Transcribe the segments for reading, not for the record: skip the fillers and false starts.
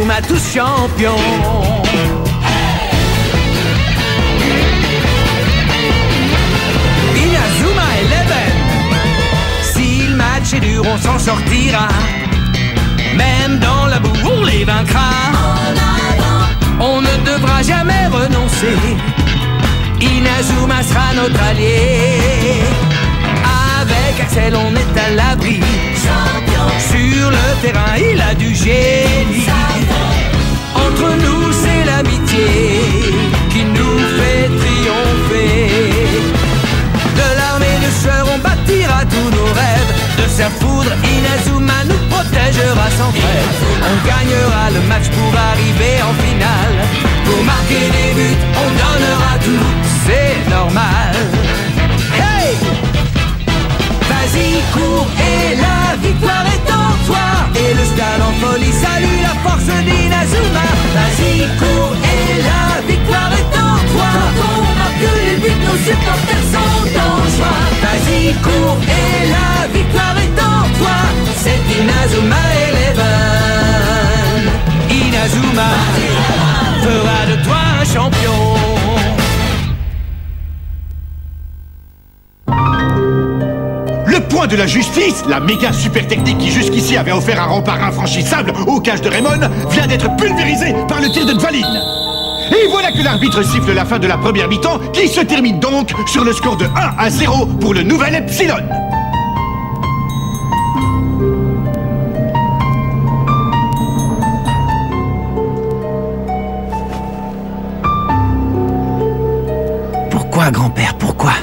Inazuma tous champions. Inazuma Eleven. Si le match est dur, on s'en sortira. Même dans la boue, on les vaincra. On ne devra jamais renoncer. Inazuma sera notre allié. Avec Axel, on est à l'abri. Sur le terrain, il a du génie. Entre nous, c'est l'amitié qui nous fait triompher. De l'armée de sœurs, on bâtira tous nos rêves. De sa foudre, Inazuma nous protégera sans trêve. On gagnera le match pour arriver en finale. Pour marquer des buts, on donnera tout, c'est normal. Hey! Vas-y, cours et la victoire est en toi. Et le stade en folie salue la force d'Inazuma. Vas-y, cours et la victoire est en toi. Quand on marque les buts, nos supporters sont en joie. Vas-y, cours et la victoire est en toi. C'est Inazuma Eleven. Inazuma fera de toi un champion. Le point de la justice, la méga super technique qui jusqu'ici avait offert un rempart infranchissable aux cages de Raymond, vient d'être pulvérisé par le tir de Dvalin. Et voilà que l'arbitre siffle la fin de la première mi-temps, qui se termine donc sur le score de 1-0 pour le nouvel Epsilon. Pourquoi, grand-père, pourquoi?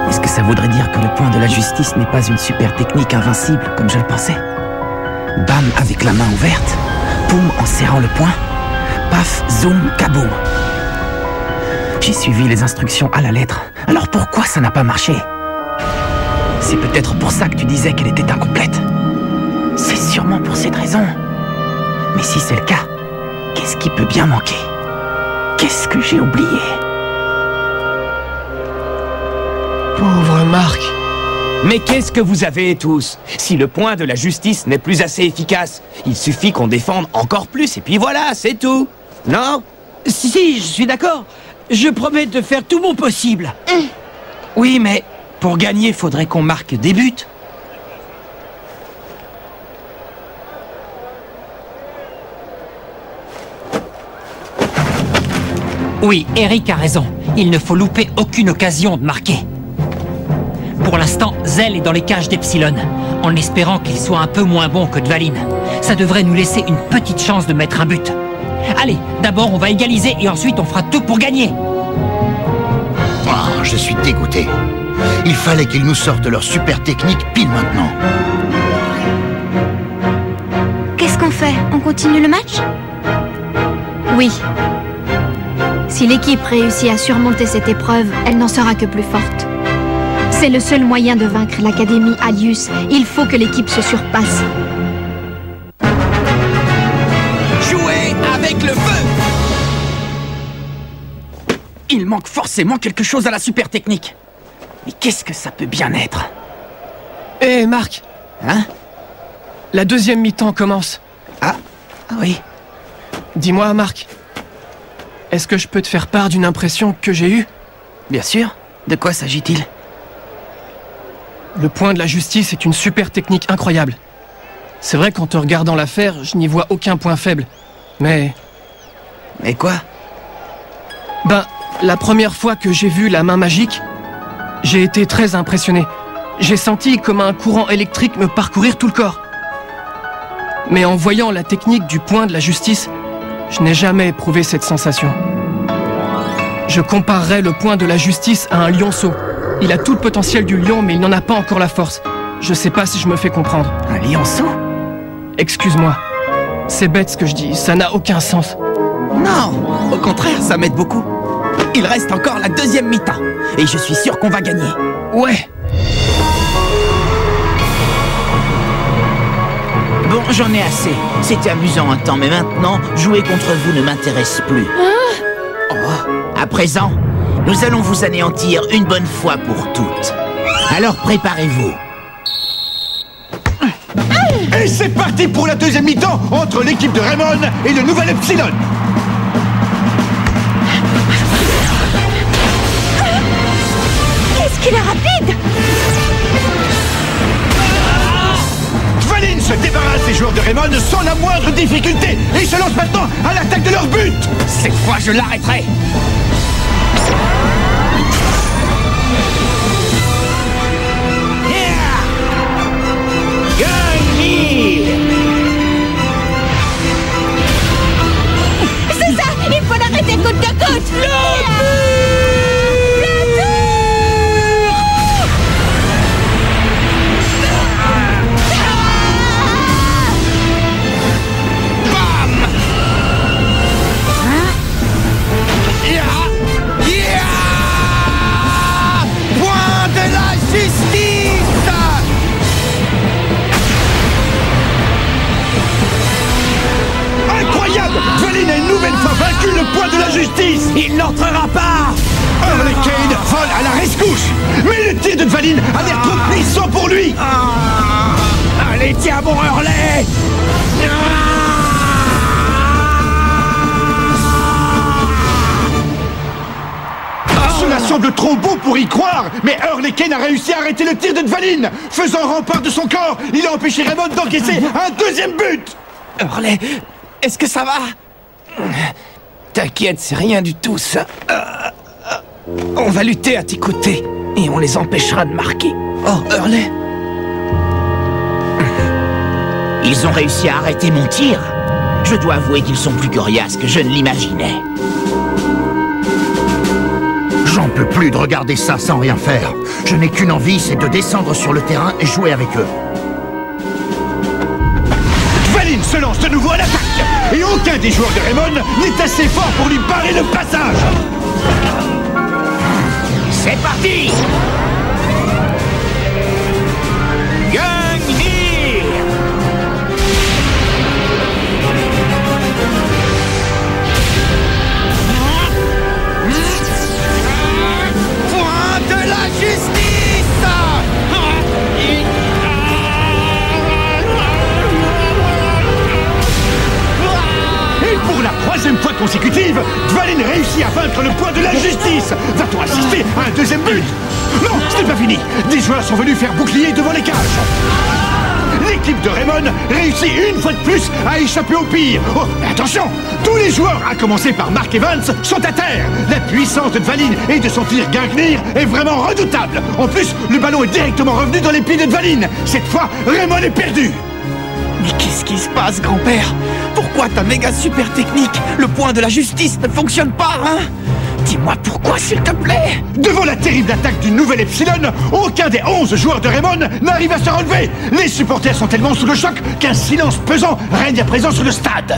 Est-ce que ça voudrait dire que le point de la justice n'est pas une super technique invincible, comme je le pensais? Bam avec la main ouverte, poum en serrant le poing, paf, zoom, kaboum. J'ai suivi les instructions à la lettre, alors pourquoi ça n'a pas marché? C'est peut-être pour ça que tu disais qu'elle était incomplète. C'est sûrement pour cette raison. Mais si c'est le cas, qu'est-ce qui peut bien manquer? Qu'est-ce que j'ai oublié? Pauvre Marc. Mais qu'est-ce que vous avez tous? Si le point de la justice n'est plus assez efficace, il suffit qu'on défende encore plus et puis voilà, c'est tout. Non? Si, je suis d'accord. Je promets de faire tout mon possible. Oui, mais pour gagner, faudrait qu'on marque des buts. Oui, Eric a raison. Il ne faut louper aucune occasion de marquer. Pour l'instant, Zell est dans les cages d'Epsilon, en espérant qu'il soit un peu moins bon que Dvalin. Ça devrait nous laisser une petite chance de mettre un but. Allez, d'abord on va égaliser et ensuite on fera tout pour gagner. Oh, je suis dégoûté. Il fallait qu'ils nous sortent leur super technique pile maintenant. Qu'est-ce qu'on fait? On continue le match? Oui. Si l'équipe réussit à surmonter cette épreuve, elle n'en sera que plus forte. C'est le seul moyen de vaincre l'Académie Alius. Il faut que l'équipe se surpasse. Jouer avec le feu! Il manque forcément quelque chose à la super technique. Mais qu'est-ce que ça peut bien être? Hé, Marc. Hein? La deuxième mi-temps commence. Ah oui. Dis-moi, Marc. Est-ce que je peux te faire part d'une impression que j'ai eue? Bien sûr. De quoi s'agit-il? Le point de la justice est une super technique incroyable. C'est vrai qu'en te regardant la faire, je n'y vois aucun point faible. Mais... Mais quoi? Ben, la première fois que j'ai vu la main magique, j'ai été très impressionné. J'ai senti comme un courant électrique me parcourir tout le corps. Mais en voyant la technique du point de la justice, je n'ai jamais éprouvé cette sensation. Je comparerais le point de la justice à un lionceau. Il a tout le potentiel du lion, mais il n'en a pas encore la force. Je sais pas si je me fais comprendre. Un lionceau? Excuse-moi. C'est bête ce que je dis, ça n'a aucun sens. Non, au contraire, ça m'aide beaucoup. Il reste encore la deuxième mi-temps. Et je suis sûr qu'on va gagner. Ouais. Bon, j'en ai assez. C'était amusant un temps, mais maintenant, jouer contre vous ne m'intéresse plus. Oh, à présent, nous allons vous anéantir une bonne fois pour toutes. Alors préparez-vous. Et c'est parti pour la deuxième mi-temps entre l'équipe de Raymond et le nouvel Epsilon. Qu'est-ce qu'il est rapide! Dvalin se débarrasse des joueurs de Raymond sans la moindre difficulté et se lance maintenant à l'attaque de leur but. Cette fois, je l'arrêterai. C'est ça! Il faut l'arrêter côte à côte! Point de la justice! Incroyable! Dvalin a une nouvelle fois vaincu le point de la justice. Il n'entrera pas. Hurley Kane vole à la rescousse. Mais le tir de Dvalin a l'air trop puissant pour lui. Allez, tiens, mon Hurley. Cela semble trop beau pour y croire, mais Hurley Kane a réussi à arrêter le tir de Dvalin. Faisant rempart de son corps, il a empêché Raymond d'encaisser un deuxième but. Hurley, est-ce que ça va? T'inquiète, c'est rien du tout, ça. On va lutter à tes côtés, et on les empêchera de marquer. Oh, Hurley. Ils ont réussi à arrêter mon tir. Je dois avouer qu'ils sont plus coriaces que je ne l'imaginais. J'en peux plus de regarder ça sans rien faire. Je n'ai qu'une envie, c'est de descendre sur le terrain et jouer avec eux. Dvalin se lance de nouveau à l'attaque. Et aucun des joueurs de Raymond n'est assez fort pour lui barrer le passage. C'est parti! Pour la troisième fois consécutive, Dvalin réussit à vaincre le point de la justice. Va-t-on assister à un deuxième but? Non, ce n'est pas fini. Des joueurs sont venus faire bouclier devant les cages. L'équipe de Raymond réussit une fois de plus à échapper au pire. Oh, mais attention, tous les joueurs, à commencer par Mark Evans, sont à terre. La puissance de Dvalin et de son tir Gungnir est vraiment redoutable. En plus, le ballon est directement revenu dans les pieds de Dvalin. Cette fois, Raymond est perdu. Mais qu'est-ce qui se passe, grand-père? Pourquoi ta méga super technique, le point de la justice, ne fonctionne pas, hein? Dis-moi pourquoi, s'il te plaît. Devant la terrible attaque du nouvel Epsilon, aucun des 11 joueurs de Raymond n'arrive à se relever. Les supporters sont tellement sous le choc qu'un silence pesant règne à présent sur le stade.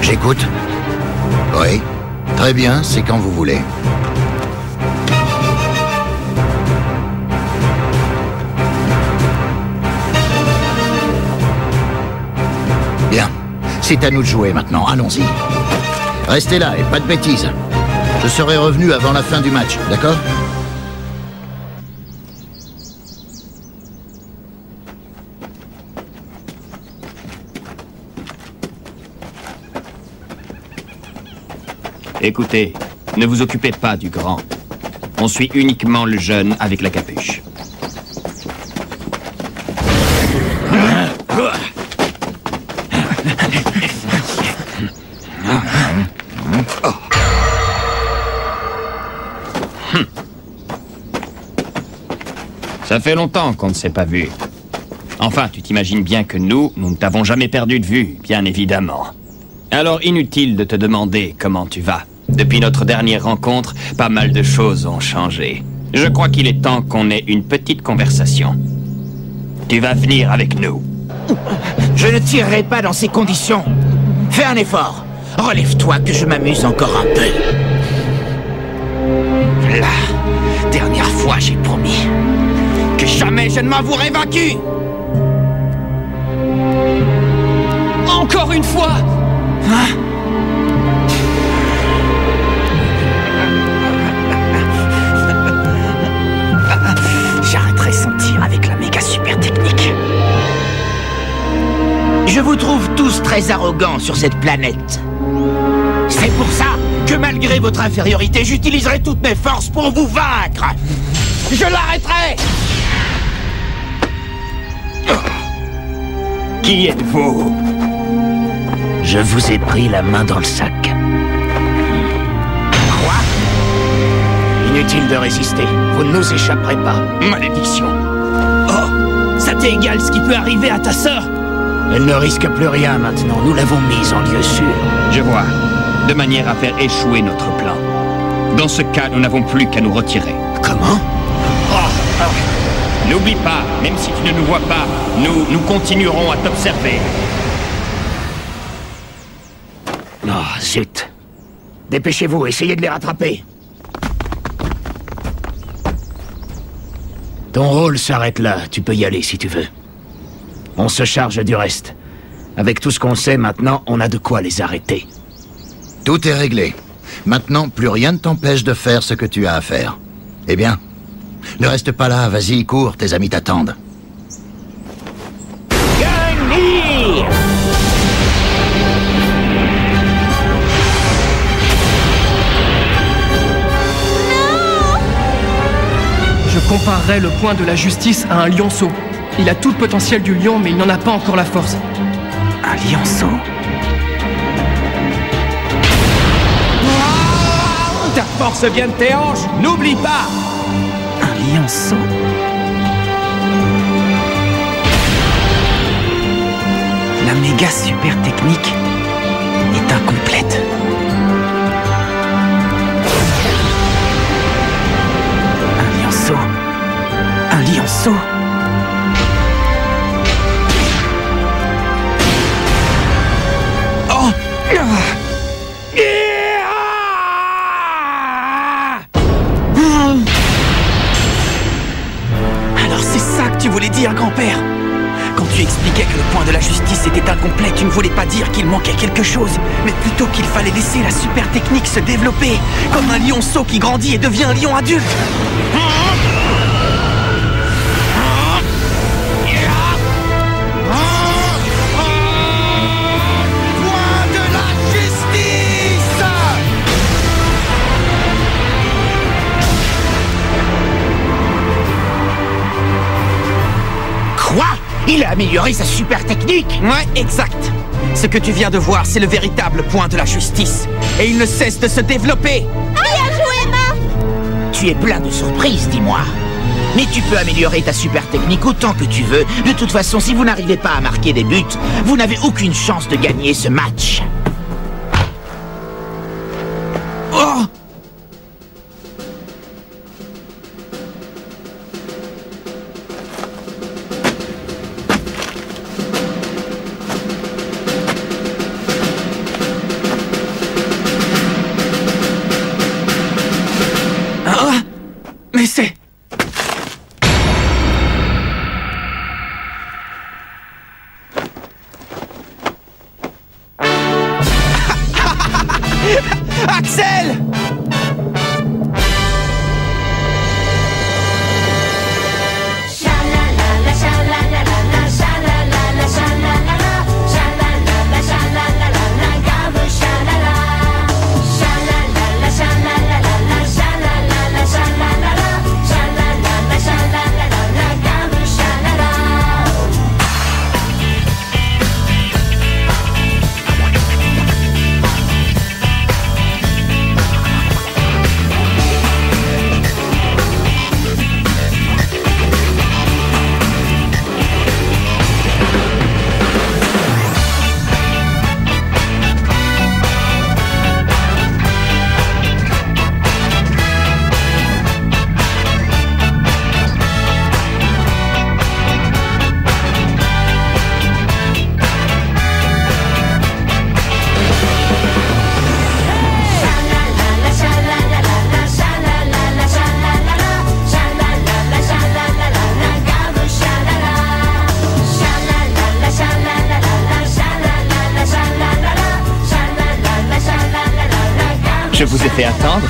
J'écoute. Oui. Très bien, c'est quand vous voulez. Bien. C'est à nous de jouer maintenant, allons-y. Restez là et pas de bêtises. Je serai revenu avant la fin du match, d'accord? Écoutez, ne vous occupez pas du grand. On suit uniquement le jeune avec la capuche. Ça fait longtemps qu'on ne s'est pas vu. Enfin, tu t'imagines bien que nous ne t'avons jamais perdu de vue, bien évidemment. Alors inutile de te demander comment tu vas. Depuis notre dernière rencontre, pas mal de choses ont changé. Je crois qu'il est temps qu'on ait une petite conversation. Tu vas venir avec nous. Je ne tirerai pas dans ces conditions. Fais un effort. Relève-toi que je m'amuse encore un peu. La dernière fois, j'ai promis que jamais je ne m'avouerai vaincu. Encore une fois! Hein? vous trouve tous très arrogants sur cette planète. C'est pour ça que malgré votre infériorité, j'utiliserai toutes mes forces pour vous vaincre. Je l'arrêterai. Qui êtes-vous? Je vous ai pris la main dans le sac. Quoi? Inutile de résister. Vous ne nous échapperez pas. Malédiction. Oh, ça t'est égal ce qui peut arriver à ta sœur. Elle ne risque plus rien maintenant. Nous l'avons mise en lieu sûr. Je vois. De manière à faire échouer notre plan. Dans ce cas, nous n'avons plus qu'à nous retirer. Comment? N'oublie pas, même si tu ne nous vois pas, nous continuerons à t'observer. Oh, zut. Dépêchez-vous, essayez de les rattraper. Ton rôle s'arrête là, tu peux y aller si tu veux. On se charge du reste. Avec tout ce qu'on sait maintenant, on a de quoi les arrêter. Tout est réglé. Maintenant, plus rien ne t'empêche de faire ce que tu as à faire. Eh bien, ne reste pas là, vas-y, cours, tes amis t'attendent. Gungnir! Je comparerais le point de la justice à un lionceau. Il a tout le potentiel du lion, mais il n'en a pas encore la force. Un lionceau? Ta force vient de tes hanches, n'oublie pas. Un lionceau? La méga super technique est incomplète. Un lionceau? Un lionceau? Oh! Alors c'est ça que tu voulais dire, grand-père? Quand tu expliquais que le point de la justice était incomplet, tu ne voulais pas dire qu'il manquait quelque chose, mais plutôt qu'il fallait laisser la super technique se développer, comme un lionceau qui grandit et devient un lion adulte. Quoi? Il a amélioré sa super technique? Ouais, exact. Ce que tu viens de voir, c'est le véritable point de la justice. Et il ne cesse de se développer. Bien joué, Emma! Tu es plein de surprises, dis-moi. Mais tu peux améliorer ta super technique autant que tu veux. De toute façon, si vous n'arrivez pas à marquer des buts, vous n'avez aucune chance de gagner ce match. Oh! Ah! Mais c'est... Axel! Je vous ai fait attendre.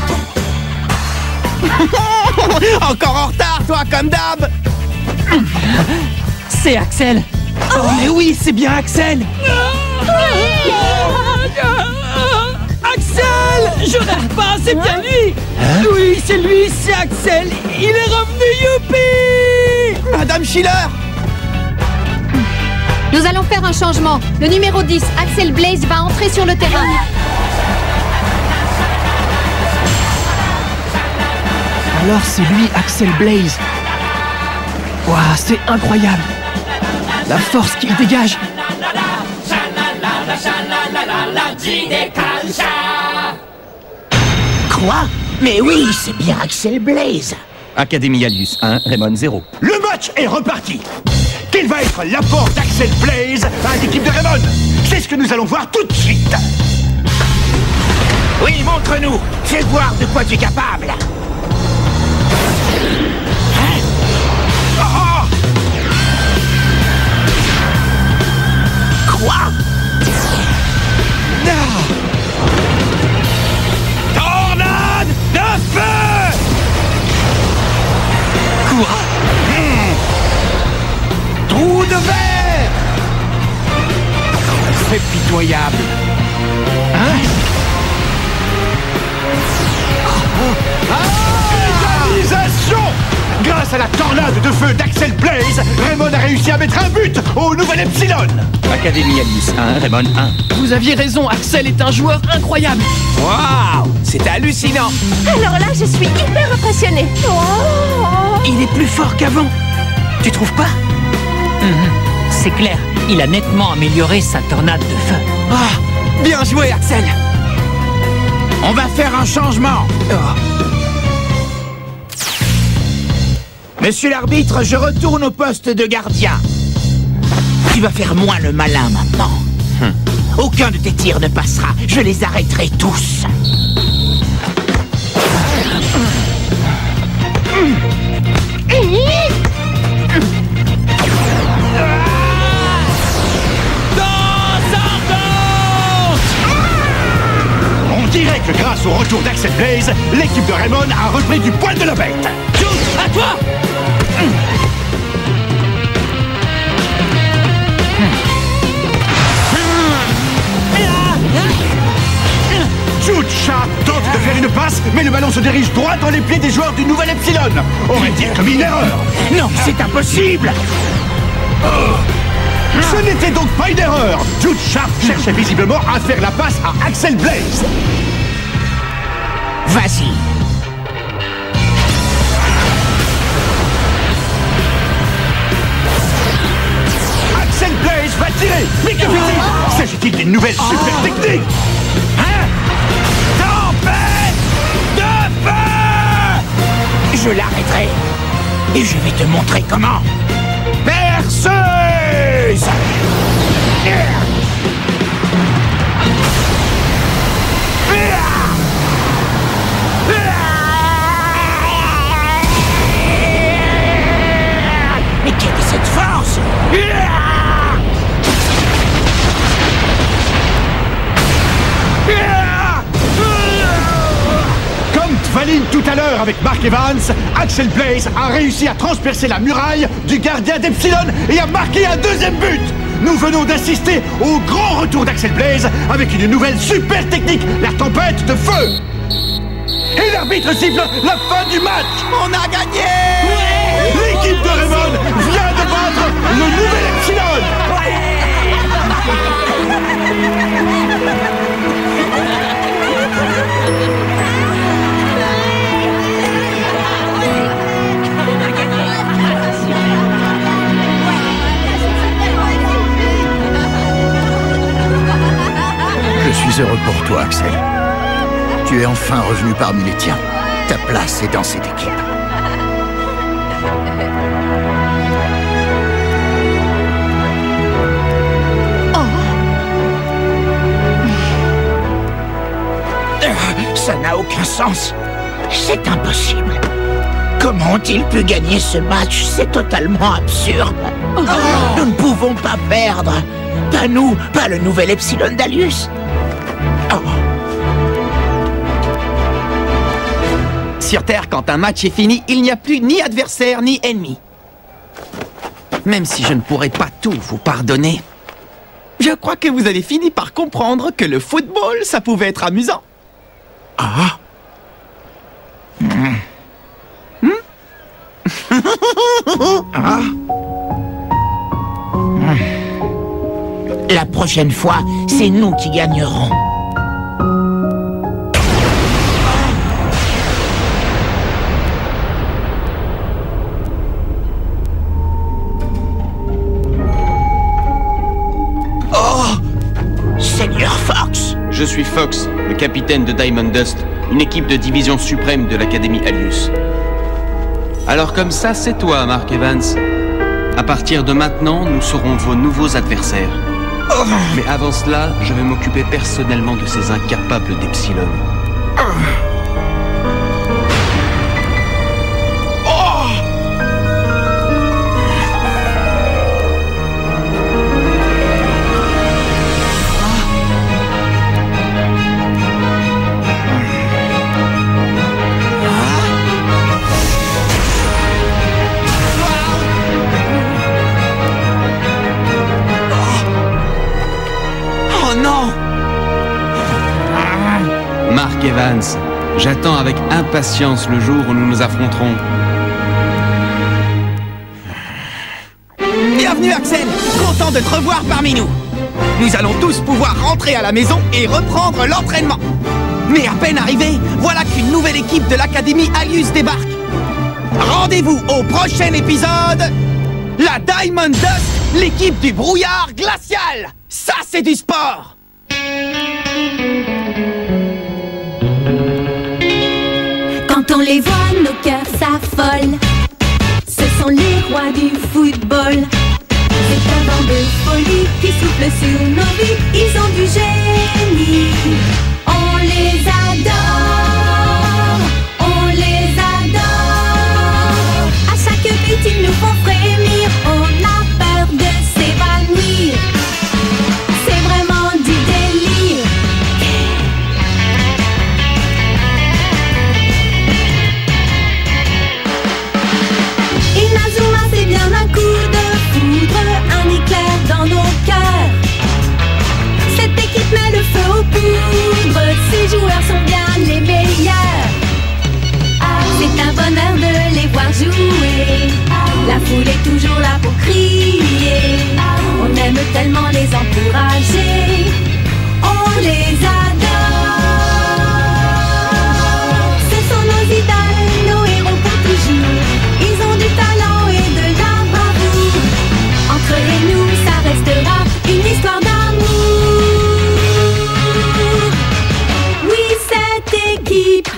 Encore en retard, toi, comme d'hab! C'est Axel. Oh, mais oui, c'est bien Axel. Axel! Je rêve pas, c'est bien lui! Oui, c'est lui, c'est Axel! Il est revenu, youpi! Madame Schiller! Nous allons faire un changement. Le numéro 10, Axel Blaze, va entrer sur le terrain. Alors c'est lui, Axel Blaze. Waouh, c'est incroyable. La force qu'il dégage. Quoi? Mais oui, c'est bien Axel Blaze. Académie Alius 1, Raymond 0. Le match est reparti. Quel va être l'apport d'Axel Blaze à l'équipe de Raymond? C'est ce que nous allons voir tout de suite. Oui, montre-nous. Fais voir de quoi tu es capable. Hein? Oh! Quoi? Tornade de feu! Quoi? Trou de verre! C'est pitoyable. Égalisation! Grâce à la tornade de feu d'Axel Blaze, Raymond a réussi à mettre un but au nouvel Epsilon! Académie Alius 1, Raymond 1. Vous aviez raison, Axel est un joueur incroyable. Waouh! C'est hallucinant. Alors là, je suis hyper impressionnée. Il est plus fort qu'avant. Tu trouves pas? C'est clair, il a nettement amélioré sa tornade de feu. Ah, bien joué, Axel. On va faire un changement. Monsieur l'arbitre, je retourne au poste de gardien. Tu vas faire moins le malin maintenant. Aucun de tes tirs ne passera. Je les arrêterai tous. On dirait que grâce au retour d'Axel Blaze, l'équipe de Raymond a repris du poil de la bête. À toi! Jude Sharp tente de faire une passe, mais le ballon se dirige droit dans les pieds des joueurs du nouvel Epsilon. Aurait-il commis une erreur? Non, c'est impossible. Ce n'était donc pas une erreur. Jude Sharp cherchait visiblement à faire la passe à Axel Blaze. Vas-y. Axel Blaze va tirer. Mais que fait-il? S'agit-il d'une nouvelle super technique? Hein? Tempête de feu! Je l'arrêterai. Et je vais te montrer comment. Perceuse! Mais quelle est cette force? Comme Tvalin tout à l'heure avec Mark Evans, Axel Blaze a réussi à transpercer la muraille du gardien d'Epsilon et a marqué un deuxième but. Nous venons d'assister au grand retour d'Axel Blaze avec une nouvelle super technique, la tempête de feu. Et l'arbitre siffle la fin du match. On a gagné! L'équipe de Raymond vient de battre le nouvel Epsilon. Je suis heureux pour toi, Axel. Tu es enfin revenu parmi les tiens. Ta place est dans cette équipe. Ça n'a aucun sens. C'est impossible. Comment ont-ils pu gagner ce match? C'est totalement absurde. Nous ne pouvons pas perdre. Pas nous, pas le nouvel Epsilon d'Alius. Sur Terre, quand un match est fini, il n'y a plus ni adversaire ni ennemi. Même si je ne pourrais pas tout vous pardonner, je crois que vous avez fini par comprendre que le football, ça pouvait être amusant. Ah. Ah. La prochaine fois, c'est nous qui gagnerons. Seigneur Fox! Je suis Fox, le capitaine de Diamond Dust, une équipe de division suprême de l'Académie Alius. Alors comme ça, c'est toi, Mark Evans. À partir de maintenant, nous serons vos nouveaux adversaires. Mais avant cela, je vais m'occuper personnellement de ces incapables d'Epsilon. Mark Evans, j'attends avec impatience le jour où nous nous affronterons. Bienvenue Axel, content de te revoir parmi nous. Nous allons tous pouvoir rentrer à la maison et reprendre l'entraînement. Mais à peine arrivé, voilà qu'une nouvelle équipe de l'Académie Alius débarque. Rendez-vous au prochain épisode, la Diamond Dust, l'équipe du brouillard glacial. Ça c'est du sport. Quand on les voit, nos cœurs s'affolent. Ce sont les rois du football. C'est un vent de folie qui souffle sur nos vies. Ils ont du génie. On les adore. On les adore. À chaque but, ils nous font frémir. On a peur de s'évanouir. C'est vraiment du délire. Inazuma, c'est bien un coup de foudre, un éclair dans nos cœurs. Cette équipe met le feu aux poudres, ces joueurs sont bien les meilleurs. C'est un bonheur de les voir jouer, la foule est toujours là pour crier. On aime tellement les encourager, on les adore. Ce sont nos idoles, nos héros pour toujours. Ils ont du talent et de la bravoure. Entre eux et nous, ça restera une histoire d'amour. Oui, cette équipe